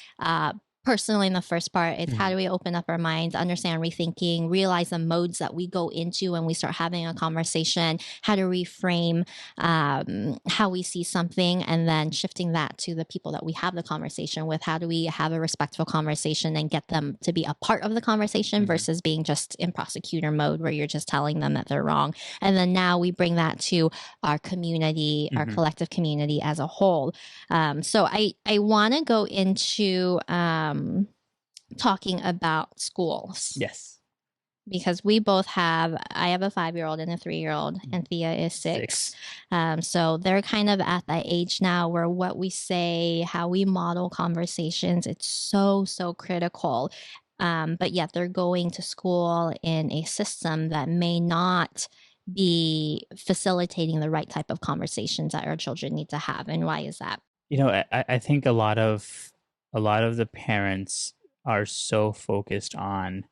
personally, in the first part, it's how do we open up our minds, understand rethinking, realize the modes that we go into when we start having a conversation, how to reframe how we see something, and then shifting that to the people that we have the conversation with. How do we have a respectful conversation and get them to be a part of the conversation versus being just in prosecutor mode where you're just telling them that they're wrong. And then now we bring that to our community, our collective community as a whole. So I want to go into talking about schools. Yes. because I have a 5-year-old and a 3-year-old, and Thea is 6. So they're kind of at that age now where what we say, how we model conversations, it's so, so critical. But yet they're going to school in a system that may not be facilitating the right type of conversations that our children need to have. And why is that? I think a lot of the parents are so focused on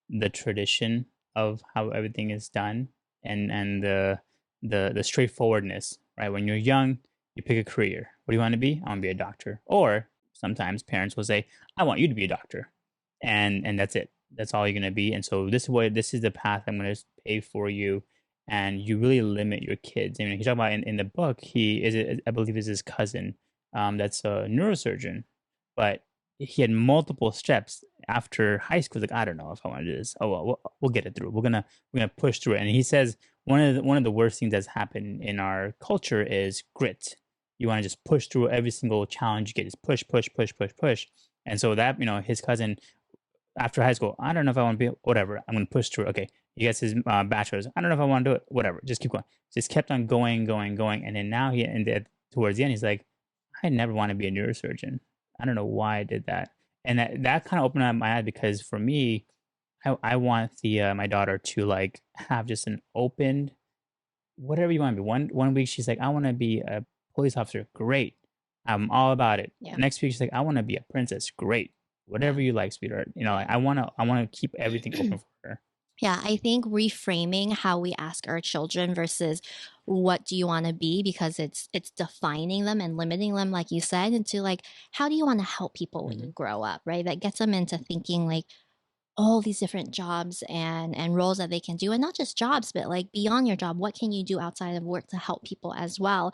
the tradition of how everything is done, and the straightforwardness, right? When you're young, you pick a career. What do you want to be? I want to be a doctor. Or sometimes parents will say, I want you to be a doctor. And that's it. That's all you're going to be. And so this is the path I'm going to pay for you. And you really limit your kids. I mean, he's talking about in the book, I believe is his cousin, that's a neurosurgeon, but he had multiple steps after high school. Like, I don't know if I want to do this. Oh well, we'll get it through. We're gonna push through it. And he says one of the worst things that's happened in our culture is grit. You want to just push through every single challenge you get. Just push, push, push, push, push. And so that, his cousin after high school, I don't know if I want to be whatever. I'm gonna push through it. Okay, he gets his bachelor's. I don't know if I want to do it. Whatever. Just keep going. Just kept on going, going, going. And then now towards the end, he's like, I never want to be a neurosurgeon. I don't know why I did that. And that kind of opened up my eyes, because for me, I want my daughter to like have just an open, whatever you want to be. One week she's like, I want to be a police officer. Great. I'm all about it. Yeah. Next week she's like, I want to be a princess. Great. Whatever you like, sweetheart. Like, I want to keep everything open for her. Yeah, I think reframing how we ask our children versus what do you want to be, because it's defining them and limiting them, like you said, into like, how do you want to help people when you grow up, right? That gets them into thinking like all these different jobs and roles that they can do, and not just jobs, but like beyond your job, what can you do outside of work to help people as well?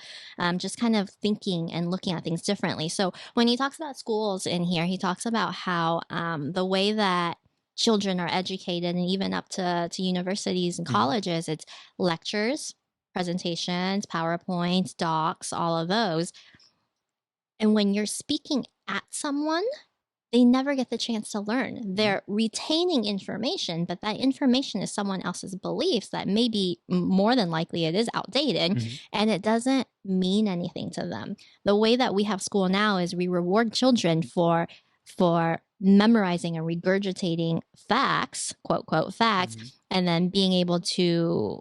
Just kind of thinking and looking at things differently. So when he talks about schools in here, he talks about how the way that children are educated, and even up to universities and colleges, it's lectures, presentations, PowerPoints, docs, all of those. And when you're speaking at someone, they never get the chance to learn. They're retaining information, but that information is someone else's beliefs that maybe more than likely it is outdated, and it doesn't mean anything to them. The way that we have school now is we reward children for memorizing and regurgitating facts, quote, quote, facts, and then being able to,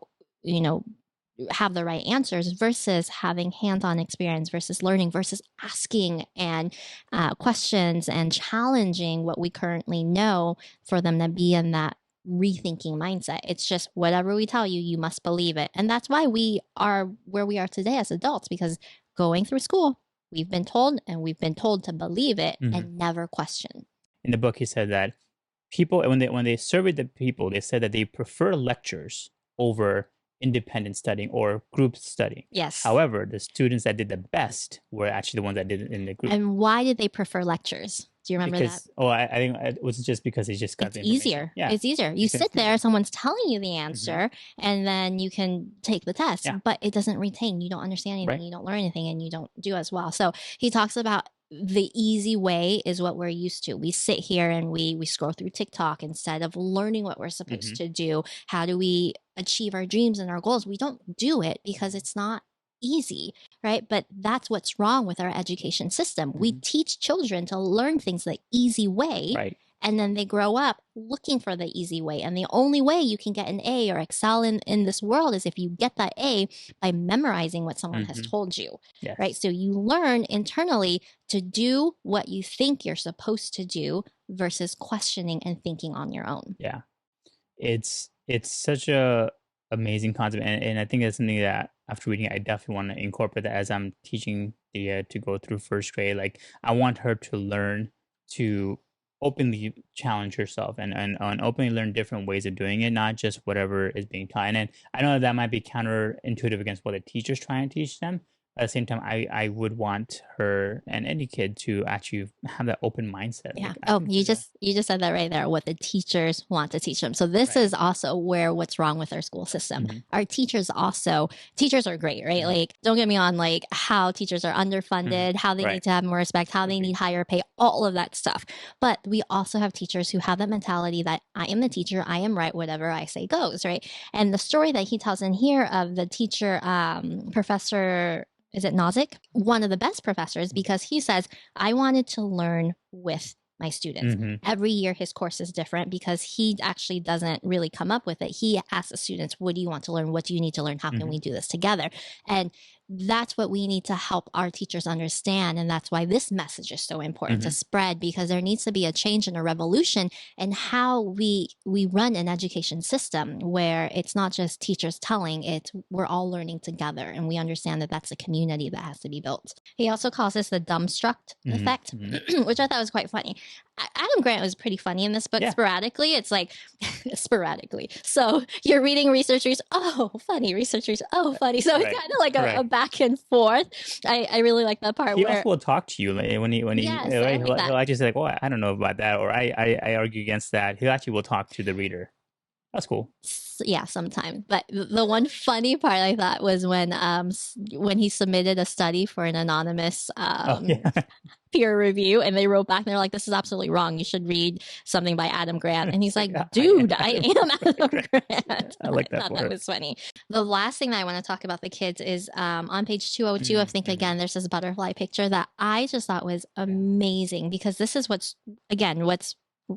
have the right answers versus having hands-on experience, versus learning, versus asking and questions and challenging what we currently know, for them to be in that rethinking mindset. It's just whatever we tell you, you must believe it. And that's why we are where we are today as adults, because going through school, we've been told to believe it and never question. In the book, he said that people, when they surveyed the people, they said that they prefer lectures over independent studying or group studying. Yes. However, the students that did the best were actually the ones that did it in the group. And why did they prefer lectures? Do you remember that? Oh, I think it was just because they just got it's the information. Easier. Yeah. It's easier. You sit there, someone's telling you the answer, and then you can take the test, but it doesn't retain. You don't understand anything, you don't learn anything, and you don't do as well. So he talks about the easy way is what we're used to. We sit here and we scroll through TikTok instead of learning what we're supposed to do. How do we achieve our dreams and our goals? We don't do it because it's not easy, right? But that's what's wrong with our education system. We teach children to learn things the easy way, right? And then they grow up looking for the easy way. And the only way you can get an A or excel in this world is if you get that A by memorizing what someone has told you, right? So you learn internally to do what you think you're supposed to do versus questioning and thinking on your own. Yeah. It's such a amazing concept. And I think that's something that after reading it, I definitely want to incorporate that as I'm teaching Thea to go through first grade. Like, I want her to learn to openly challenge herself and openly learn different ways of doing it, not just whatever is being taught. And I know that might be counterintuitive against what the teacher's trying to teach them, At the same time, I would want her and any kid to actually have that open mindset. Yeah. Like, Oh, you just said that right there. What the teachers want to teach them. So this is also where what's wrong with our school system. Our teachers are great, right? Like, don't get me on like how teachers are underfunded, how they need to have more respect, how they need higher pay, all of that stuff. But we also have teachers who have that mentality that I am the teacher, I am right, whatever I say goes, right? And the story that he tells in here of the teacher, Professor, is it Nozick? One of the best professors, because he says, I wanted to learn with my students. Every year his course is different because he actually doesn't really come up with it. He asks the students, what do you want to learn? What do you need to learn? How can we do this together? And that's what we need to help our teachers understand. And that's why this message is so important to spread, because there needs to be a change and a revolution in how we run an education system where it's not just teachers telling, it's we're all learning together, and we understand that that's a community that has to be built. He also calls this the dumbstruct effect, which I thought was quite funny. Adam Grant was pretty funny in this book. Sporadically, it's like sporadically. So you're reading researchers, oh funny, researchers, oh funny. So it's kind of like a back and forth. I really like that part. He where also will talk to you when he he'll actually say like, well, I don't know about that, or I argue against that. He actually will talk to the reader. That's cool. Yeah, sometimes. But the one funny part I thought was when he submitted a study for an anonymous peer review, and they wrote back and they're like, this is absolutely wrong. You should read something by Adam Grant. And he's like, dude, I am Adam Grant. I like that. That was funny. The last thing that I want to talk about the kids is on page 202 of Think Again, there's this butterfly picture that I just thought was amazing, because this is what's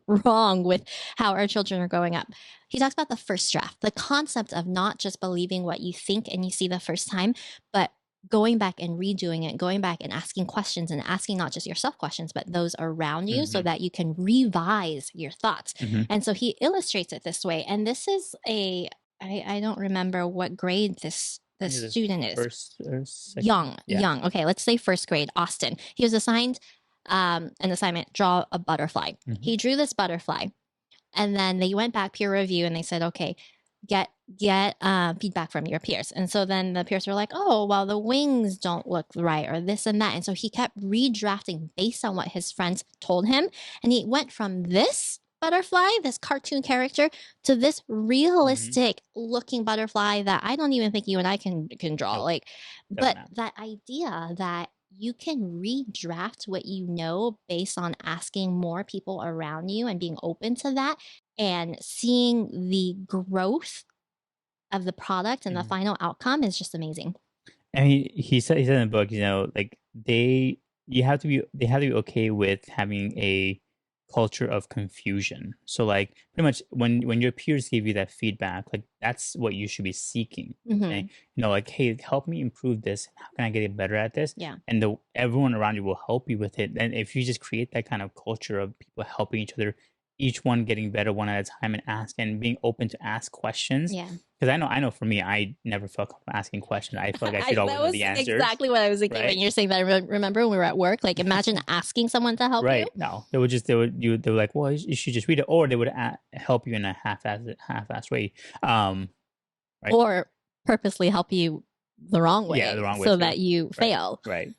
wrong with how our children are growing up. He talks about the first draft, the concept of not just believing what you think and you see the first time, but going back and redoing it, going back and asking questions, and asking not just yourself questions, but those around you, so that you can revise your thoughts. And so he illustrates it this way. And this is I don't remember what grade this student is. First or second? Young. Okay, let's say first grade, Austin. He was assigned an assignment, draw a butterfly. He drew this butterfly, and then they went back peer review and they said, okay, get feedback from your peers. And so then the peers were like, oh, well, the wings don't look right, or this and that. And so he kept redrafting based on what his friends told him. And he went from this butterfly, this cartoon character, to this realistic looking butterfly that I don't even think you and I can draw. Like, but that idea that you can redraft what you know based on asking more people around you and being open to that, and seeing the growth of the product and the final outcome is just amazing. And he said in the book, like they have to be okay with having a culture of confusion. So like pretty much when your peers give you that feedback, like that's what you should be seeking. Okay? Like, hey, help me improve this. How can I get better at this? Yeah. And everyone around you will help you with it. And if you just create that kind of culture of people helping each other, each one getting better one at a time, and being open to ask questions. Yeah. Because I know for me, I never felt comfortable asking questions. I felt like I should always know the answers. Exactly what I was thinking when you're saying that. I remember when we were at work, like imagine asking someone to help you. No, they were like, well, you should just read it, or they would help you in a half-assed way, or purposely help you the wrong way, so that you fail. Right.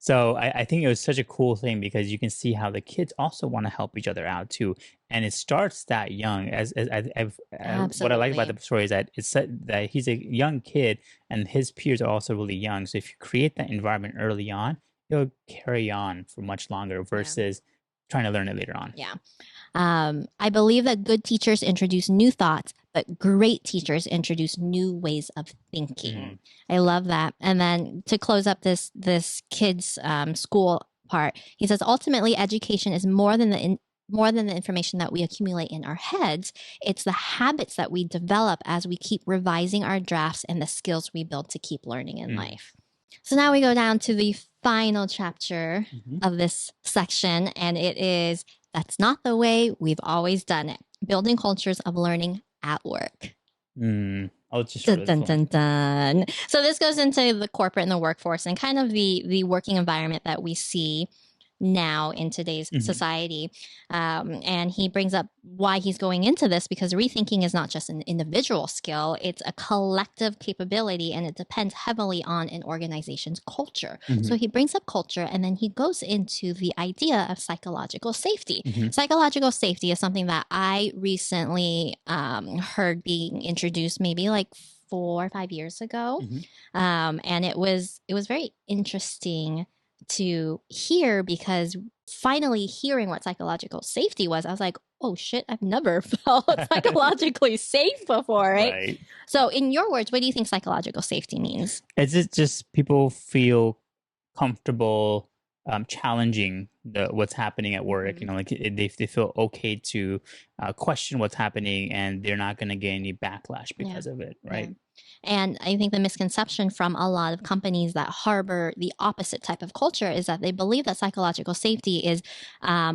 So I think it was such a cool thing, because you can see how the kids also want to help each other out too, and it starts that young. What I like about the story is that it's said that he's a young kid and his peers are also really young. So if you create that environment early on, it'll carry on for much longer versus trying to learn it later on. Yeah. I believe that good teachers introduce new thoughts, but great teachers introduce new ways of thinking. I love that. And then to close up this kids' school part, he says, ultimately, education is more than the information that we accumulate in our heads. It's the habits that we develop as we keep revising our drafts, and the skills we build to keep learning in life. So now we go down to the final chapter of this section, and it is, that's not the way we've always done it. Building cultures of learning at work. I'll just dun. So this goes into the corporate and the workforce, and kind of the working environment that we see now in today's society. And he brings up why he's going into this, because rethinking is not just an individual skill, it's a collective capability, and it depends heavily on an organization's culture. So he brings up culture, and then he goes into the idea of psychological safety. Psychological safety is something that I recently heard being introduced maybe like 4 or 5 years ago. And it was very interesting to hear, because finally hearing what psychological safety was, I was like, oh shit, I've never felt psychologically safe before, right? So in your words, what do you think psychological safety means? It's just people feel comfortable challenging what's happening at work. You know, like they feel okay to question what's happening, and they're not going to get any backlash because of it, right? And I think the misconception from a lot of companies that harbor the opposite type of culture is that they believe that psychological safety is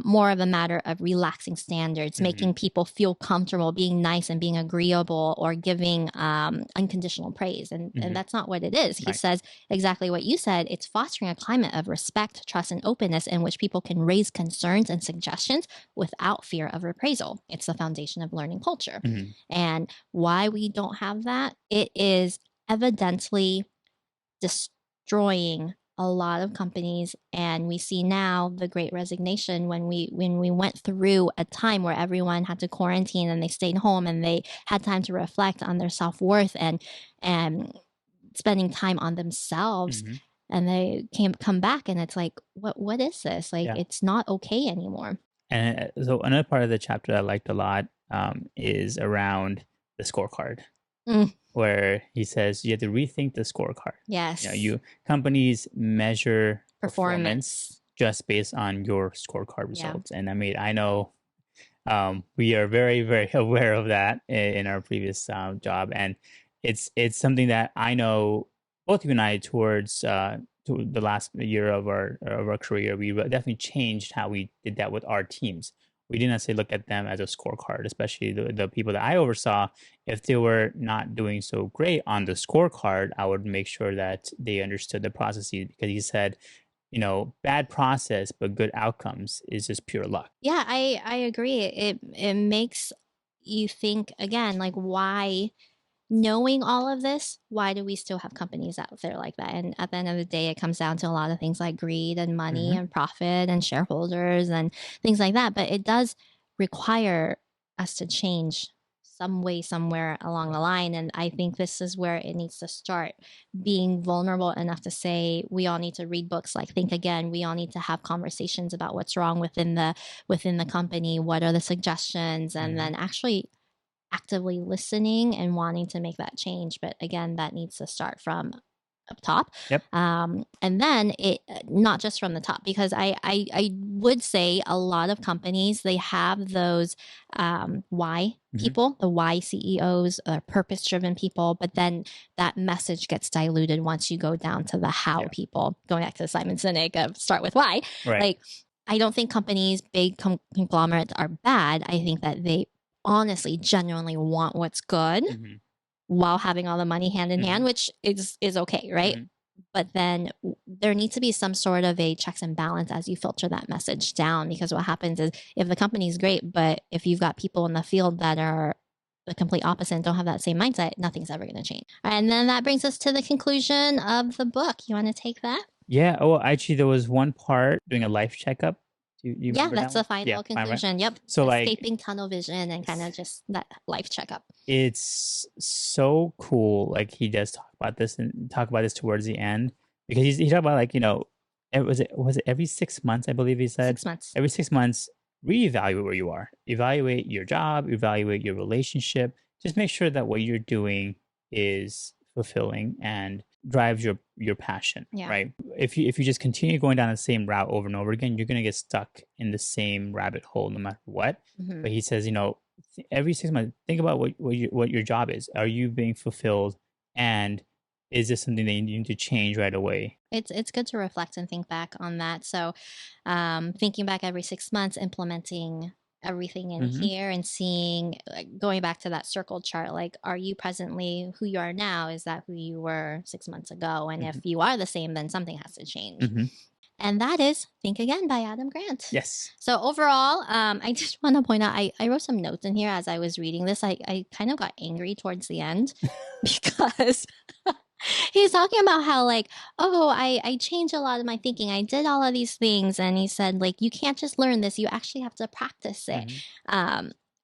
more of a matter of relaxing standards, making people feel comfortable, being nice and being agreeable, or giving unconditional praise. And that's not what it is. He says exactly what you said. It's fostering a climate of respect, trust, and openness in which people can raise concerns and suggestions without fear of reprisal. It's the foundation of learning culture. And why we don't have that, it is evidently destroying a lot of companies. And we see now the Great Resignation, when we went through a time where everyone had to quarantine and they stayed home and they had time to reflect on their self-worth and spending time on themselves. And they come back, and it's like, what is this? Like, it's not okay anymore. And so another part of the chapter that I liked a lot is around the scorecard, where he says you have to rethink the scorecard. Yes. You know, companies measure performance just based on your scorecard results. And I mean, I know we are very, very aware of that in our previous job. And it's something that I know both you and I towards to the last year of our career, we definitely changed how we did that with our teams. We didn't necessarily look at them as a scorecard, especially the people that I oversaw. If they were not doing so great on the scorecard, I would make sure that they understood the processes, because he said, you know, bad process but good outcomes is just pure luck. Yeah, I agree. It makes you think again, like, why, knowing all of this, why do we still have companies out there like that? And at the end of the day, it comes down to a lot of things like greed and money and profit and shareholders and things like that. But it does require us to change some way, somewhere along the line. And I think this is where it needs to start, being vulnerable enough to say, we all need to read books like Think Again. We all need to have conversations about what's wrong within the company. What are the suggestions? And then actually actively listening and wanting to make that change. But again, that needs to start from up top. And then it not just from the top, because I would say a lot of companies, they have those why people, the why CEOs, purpose-driven people, but then that message gets diluted once you go down to the how people, going back to Simon Sinek of start with why. Like, I don't think companies, big conglomerates are bad. I think that they honestly, genuinely want what's good while having all the money hand in hand, which is okay, right? But then there needs to be some sort of a checks and balance as you filter that message down, because what happens is, if the company is great, but if you've got people in the field that are the complete opposite and don't have that same mindset, nothing's ever going to change. And then that brings us to the conclusion of the book. You want to take that? Yeah. Oh, actually, there was one part doing a life checkup. You that's the final conclusion. Yep. So escaping tunnel vision and kind of just that life checkup. It's so cool. Like, he does talk about this towards the end, because he talked about, like, you know, was it every 6 months, I believe he said. 6 months. Every 6 months, reevaluate where you are. Evaluate your job, evaluate your relationship. Just make sure that what you're doing is fulfilling and drives your passion, right? If you just continue going down the same route over and over again, you're going to get stuck in the same rabbit hole no matter what. But he says, you know, every 6 months, think about what your job is. Are you being fulfilled? And is this something that you need to change right away? It's good to reflect and think back on that. So thinking back every 6 months, implementing everything in here and seeing, like, going back to that circle chart, like, are you presently who you are now? Is that who you were 6 months ago? And if you are the same, then something has to change. and that is Think Again by Adam Grant. Yes. So overall, I just want to point out, I wrote some notes in here as I was reading this. I kind of got angry towards the end because he's talking about how like, oh, I changed a lot of my thinking. I did all of these things. And he said, like, you can't just learn this. You actually have to practice it.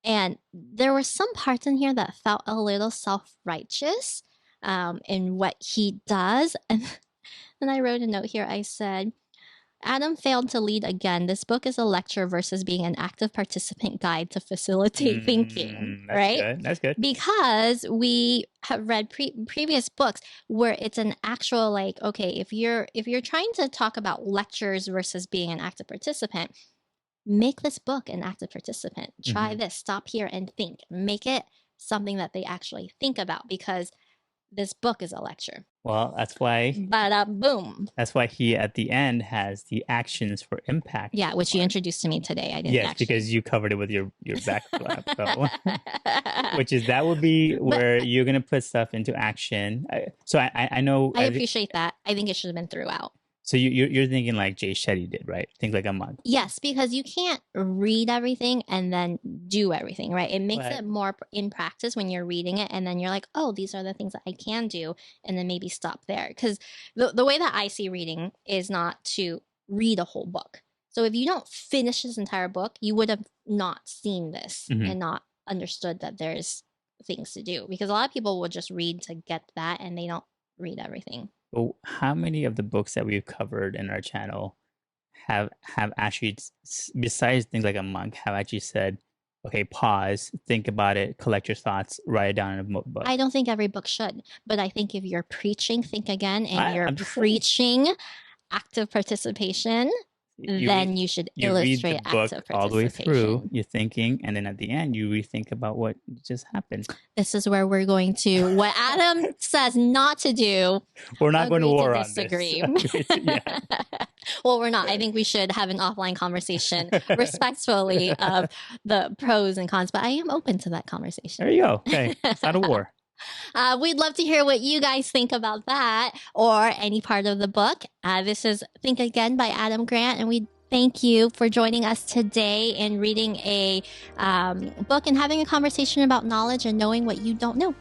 And there were some parts in here that felt a little self-righteous in what he does. And then I wrote a note here. I said, Adam failed to lead again. This book is a lecture versus being an active participant guide to facilitate thinking, that's right? Good. That's good. Because we have read previous books where it's an actual like, okay, if you're trying to talk about lectures versus being an active participant, make this book an active participant. Try this. Stop here and think. Make it something that they actually think about, because this book is a lecture. Well, that's why. Boom. That's why he at the end has the actions for impact. Yeah, which you introduced to me today. I didn't. Yes, because you covered it with your backflap. So. Which is that would be where you're gonna put stuff into action. So I know. I appreciate that. I think it should have been throughout. So you're thinking like Jay Shetty did, right? Think like a monk. Yes, because you can't read everything and then do everything, right? It makes it more in practice when you're reading it, and then you're like, oh, these are the things that I can do, and then maybe stop there. Because the way that I see reading is not to read a whole book. So if you don't finish this entire book, you would have not seen this and not understood that there's things to do. Because a lot of people will just read to get that, and they don't read everything. Well, how many of the books that we've covered in our channel have actually, besides Things Like a Monk, have actually said, okay, pause, think about it, collect your thoughts, write it down in a book? I don't think every book should, but I think if you're preaching Think Again and you're preaching active participation, then you should illustrate active participation all the way through. You're thinking, and then at the end, you rethink about what just happened. This is where we're going to what Adam says not to do. We're not going to war on disagree. Well, we're not. I think we should have an offline conversation respectfully of the pros and cons, but I am open to that conversation. There you go. Okay, it's not a war. We'd love to hear what you guys think about that or any part of the book. This is Think Again by Adam Grant, and we thank you for joining us today in reading a book and having a conversation about knowledge and knowing what you don't know.